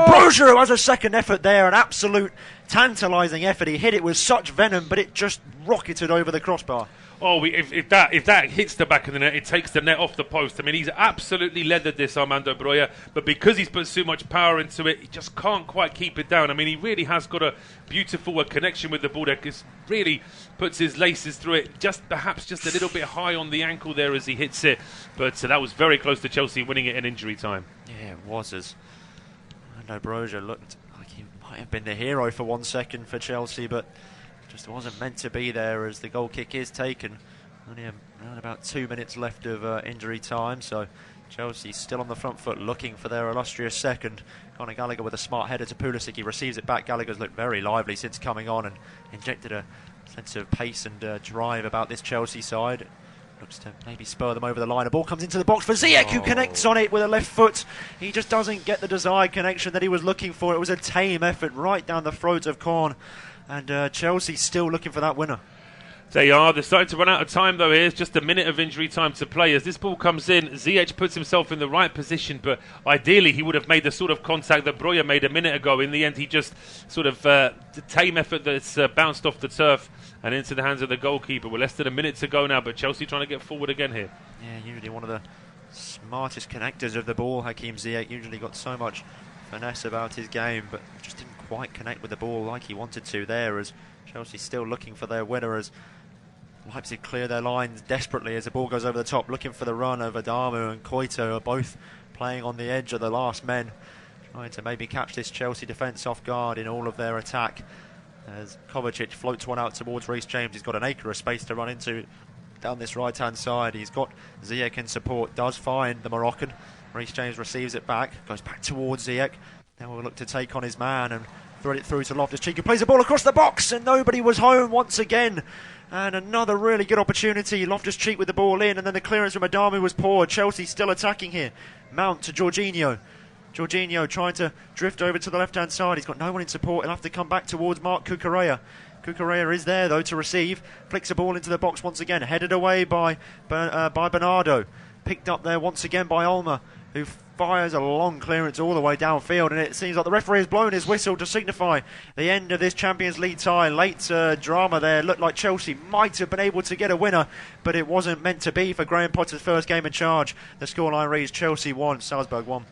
Broja, who has a second effort there, an absolute tantalising effort. He hit it with such venom, but it just rocketed over the crossbar. Oh, if that hits the back of the net, it takes the net off the post. I mean, he's absolutely leathered this Armando Broja, but because he's put so much power into it, he just can't quite keep it down. I mean, he really has got a beautiful connection with the ball there. Really puts his laces through it, perhaps just a little bit high on the ankle there as he hits it. But that was very close to Chelsea winning it in injury time. Yeah, it was, as Armando Broja looked like he might have been the hero for 1 second for Chelsea, but just wasn't meant to be there as the goal kick is taken. Only around about 2 minutes left of injury time, so Chelsea still on the front foot looking for their illustrious second. Conor Gallagher with a smart header to Pulisic. He receives it back. Gallagher's looked very lively since coming on and injected a sense of pace and drive about this Chelsea side. Looks to maybe spur them over the line. A ball comes into the box for Ziyech, who connects on it with a left foot. He just doesn't get the desired connection that he was looking for. It was a tame effort right down the throat of Korn. And Chelsea still looking for that winner. They are. They're starting to run out of time, though. Here's just a minute of injury time to play. As this ball comes in, Ziyech puts himself in the right position, but ideally he would have made the sort of contact that Broja made a minute ago. In the end, he just sort of the tame effort that's bounced off the turf and into the hands of the goalkeeper. We're less than a minute to go now, but Chelsea trying to get forward again here. Yeah, usually one of the smartest connectors of the ball, Hakim Ziyech. Usually got so much finesse about his game, but just didn't quite connect with the ball like he wanted to there, as Chelsea still looking for their winner, as Leipzig clear their lines desperately as the ball goes over the top, looking for the run of Adamu and Koito, are both playing on the edge of the last men, trying to maybe catch this Chelsea defence off guard in all of their attack, as Kovacic floats one out towards Reece James. He's got an acre of space to run into down this right hand side. He's got Ziyech in support, does find the Moroccan. Reece James receives it back, goes back towards Ziyech. Now we'll look to take on his man and thread it through to Loftus-Cheek, who plays the ball across the box, and nobody was home once again. And another really good opportunity. Loftus-Cheek with the ball in, and then the clearance from Adamu was poor. Chelsea still attacking here. Mount to Jorginho. Jorginho trying to drift over to the left-hand side. He's got no one in support. He'll have to come back towards Marc Cucurella. Cucurella is there, though, to receive. Flicks the ball into the box once again. Headed away by Bernardo. Picked up there once again by Ulmer, who fires a long clearance all the way downfield, and it seems like the referee has blown his whistle to signify the end of this Champions League tie. Late drama there. Looked like Chelsea might have been able to get a winner, but it wasn't meant to be for Graham Potter's first game in charge. The scoreline reads Chelsea 1, Salzburg 1.